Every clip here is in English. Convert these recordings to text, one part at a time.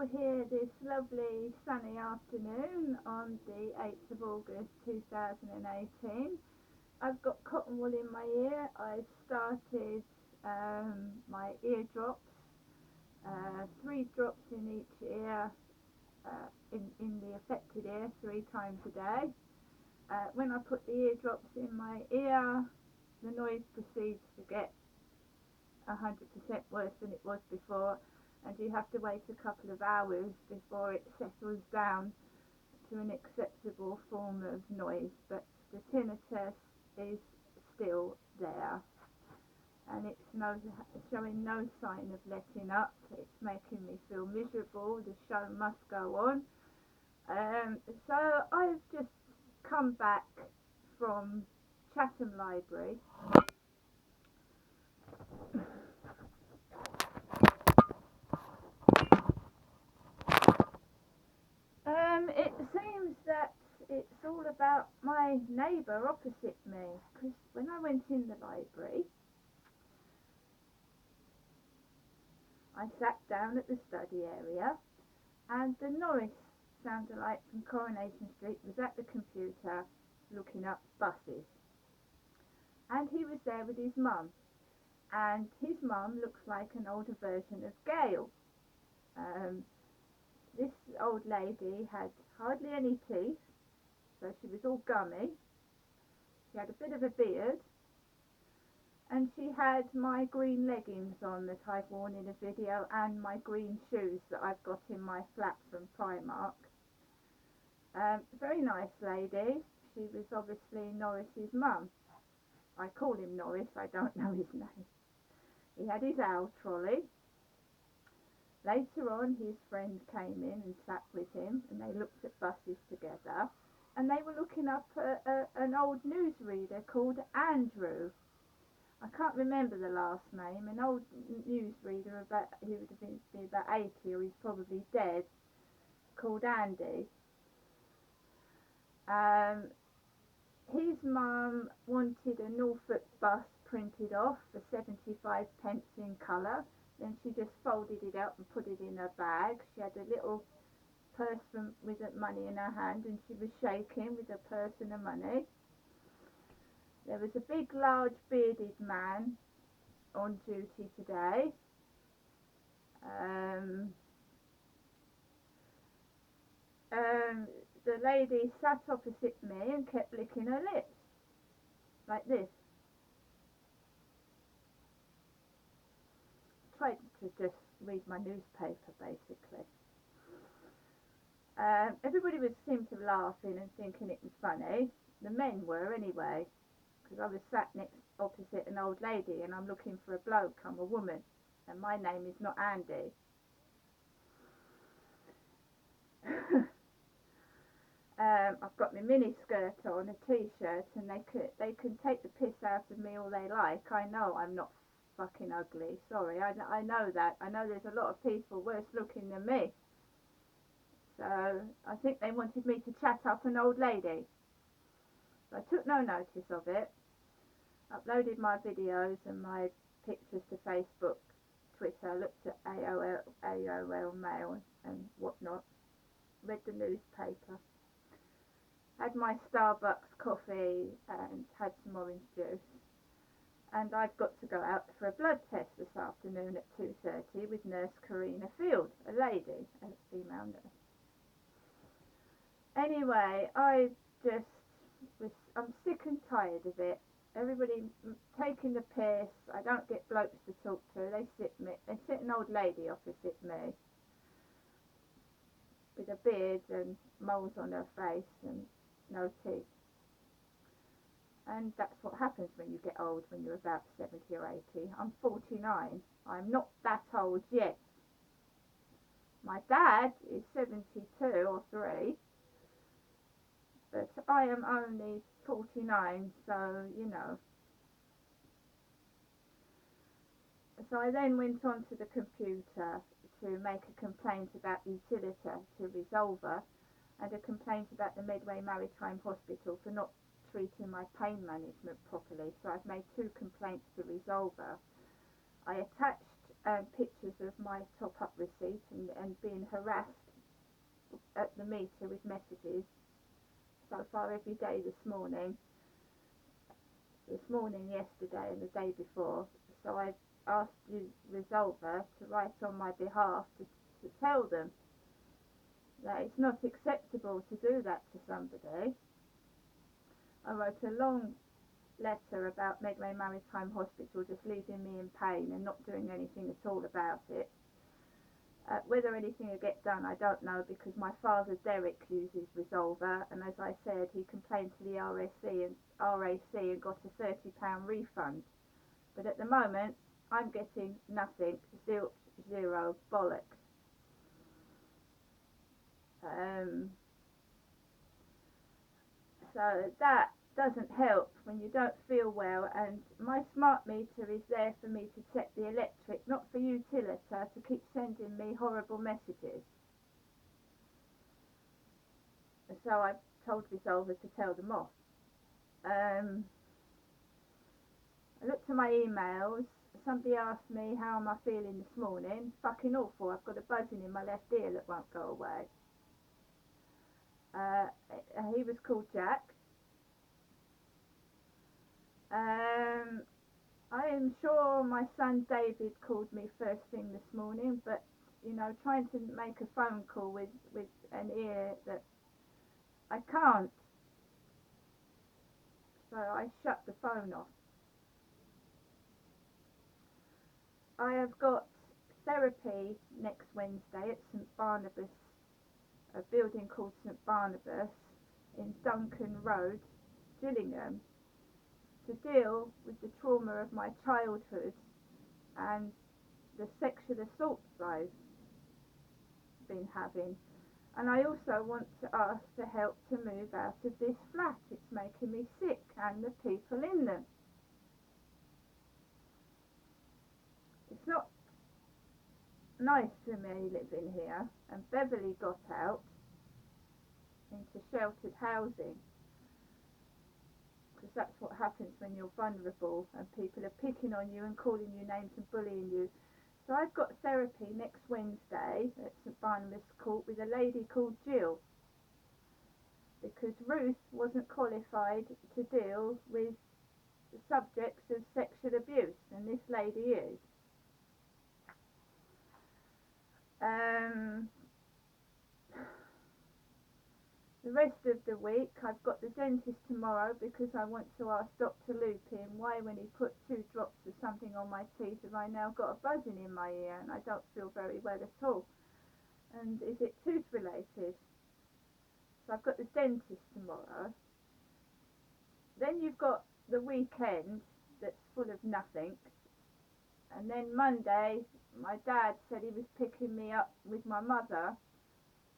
still here this lovely sunny afternoon on the 8th of August 2018. I've got cotton wool in my ear. I've started my eardrops, 3 drops in each ear, in the affected ear 3 times a day. When I put the eardrops in my ear, the noise proceeds to get 100% worse than it was before, and you have to wait a couple of hours before it settles down to an acceptable form of noise. But the tinnitus is still there, and it's showing no sign of letting up. It's making me feel miserable. The show must go on. So I've just come back from Chatham Library. It seems that it's all about my neighbour opposite me, because when I went in the library, I sat down at the study area, and the Norris sounded like from Coronation Street was at the computer looking up buses, and he was there with his mum, and his mum looks like an older version of Gail. This old lady had hardly any teeth, so she was all gummy. She had a bit of a beard, and she had my green leggings on that I've worn in a video, and my green shoes that I've got in my flat from Primark. Very nice lady. She was obviously Norris's mum. I call him Norris, I don't know his name. He had his owl trolley. Later on, his friend came in and sat with him, and they looked at buses together, and they were looking up an old newsreader called Andrew. I can't remember the last name. An old newsreader, he would have been about 80, or he's probably dead, called Andy. His mum wanted a Norfolk bus printed off for 75 pence in colour. Then she just folded it out and put it in her bag. She had a little purse with money in her hand, and she was shaking with her purse and her money. There was a big, large, bearded man on duty today. The lady sat opposite me and kept licking her lips, like this. Tried to just read my newspaper, basically. Everybody seemed to be laughing and thinking it was funny. The men were, anyway, because I was sat next opposite an old lady, and I'm looking for a bloke. I'm a woman, and my name is not Andy. I've got my mini skirt on, a t-shirt, and they can take the piss out of me all they like. I know I'm not fucking ugly. Sorry, I know that. I know there's a lot of people worse looking than me. So I think they wanted me to chat up an old lady. So I took no notice of it. Uploaded my videos and my pictures to Facebook, Twitter, looked at AOL Mail and whatnot, read the newspaper, had my Starbucks coffee and had some orange juice. And I've got to go out for a blood test this afternoon at 2:30 with Nurse Karina Field, a lady, a female nurse. Anyway, I'm sick and tired of it. Everybody taking the piss. I don't get blokes to talk to. They sit an old lady opposite me with a beard and moles on her face and no teeth. And that's what happens when you get old, when you're about 70 or 80. I'm 49. I'm not that old yet. My dad is 72 or 3, but I am only 49, so you know. So I then went onto the computer to make a complaint about Utilita to Resolver, and a complaint about the Medway Maritime Hospital for not treating my pain management properly. So I've made 2 complaints to Resolver. I attached pictures of my top-up receipt and being harassed at the meter with messages so far every day this morning, yesterday and the day before. So I asked the resolver to write on my behalf to tell them that it's not acceptable to do that to somebody. I wrote a long letter about Medway Maritime Hospital just leaving me in pain and not doing anything at all about it. Whether anything will get done, I don't know, because my father Derek uses Resolver, and as I said, he complained to the RAC and got a £30 refund. But at the moment, I'm getting nothing, zilch, zero, bollocks. So that doesn't help when you don't feel well, and my smart meter is there for me to check the electric, not for you, Tilliter, to keep sending me horrible messages. So I told Resolver to tell them off. I looked at my emails. Somebody asked me how am I feeling this morning. Fucking awful. I've got a buzzing in my left ear that won't go away. He was called Jack. I am sure my son David called me first thing this morning, but you know, trying to make a phone call with an ear that I can't. So I shut the phone off. I have got therapy next Wednesday at St Barnabas, a building called St Barnabas in Duncan Road, Gillingham, to deal with the trauma of my childhood and the sexual assaults I've been having. And I also want to ask for help to move out of this flat. It's making me sick and the people in them. It's not nice for me living here, and Beverly got out into sheltered housing, because that's what happens when you're vulnerable and people are picking on you and calling you names and bullying you. So I've got therapy next Wednesday at St Barnabas Court with a lady called Jill, because Ruth wasn't qualified to deal with the subjects of sexual abuse, and this lady is. The rest of the week I've got the dentist tomorrow, because I want to ask Dr. Lupin why when he put 2 drops of something on my teeth have I now got a buzzing in my ear and I don't feel very well at all, and is it tooth related? So I've got the dentist tomorrow. Then you've got the weekend that's full of nothing, and then Monday my dad said he was picking me up with my mother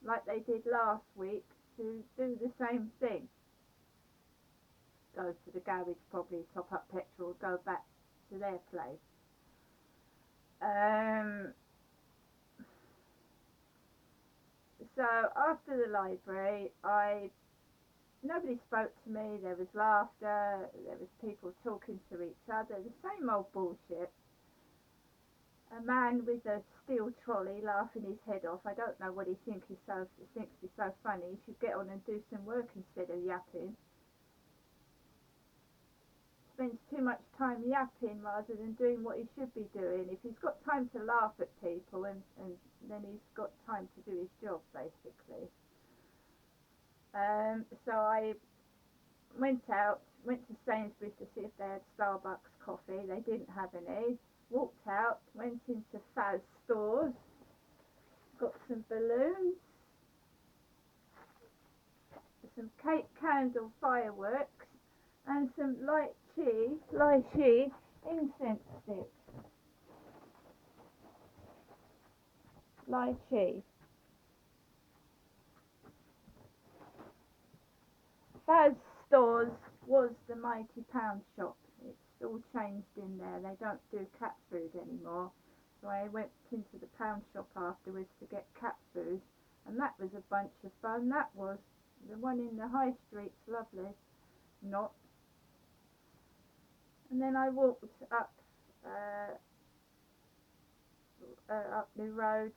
like they did last week to do the same thing. Go to the garage, probably top up petrol, go back to their place. So after the library, nobody spoke to me. There was laughter, there was people talking to each other, the same old bullshit. A man with a steel trolley laughing his head off. I don't know what he thinks is so funny. He should get on and do some work instead of yapping. Spends too much time yapping rather than doing what he should be doing. If he's got time to laugh at people, and then he's got time to do his job, basically. So I went to Sainsbury's to see if they had Starbucks coffee. They didn't have any. Walked out, went into Faz stores, got some balloons, some cake candle fireworks, and some lychee incense sticks. Lychee. Faz stores was the Mighty Pound shop. It's all changed in there. They don't do cat food anymore. So I went into the pound shop afterwards to get cat food, and that was a bunch of fun. That was. The one in the high street's lovely. Not. And then I walked up up the road,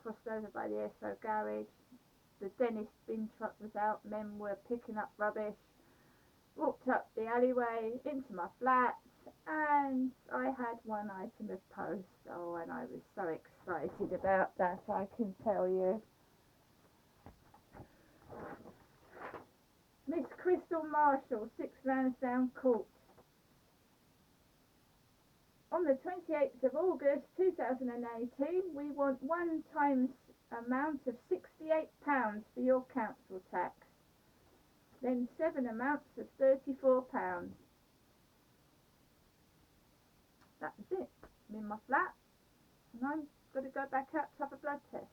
crossed over by the Esso garage. The dentist bin truck was out, men were picking up rubbish. Walked up the alleyway into my flat, and I had one item of post. Oh, and I was so excited about that, I can tell you. Miss Crystal Marshall, 6 Lansdowne Court. On the 28th of August 2018, we want one times amount of £68 for your council tax. Then 7 amounts of £34. That was it. I'm in my flat, and I'm going to go back out to have a blood test.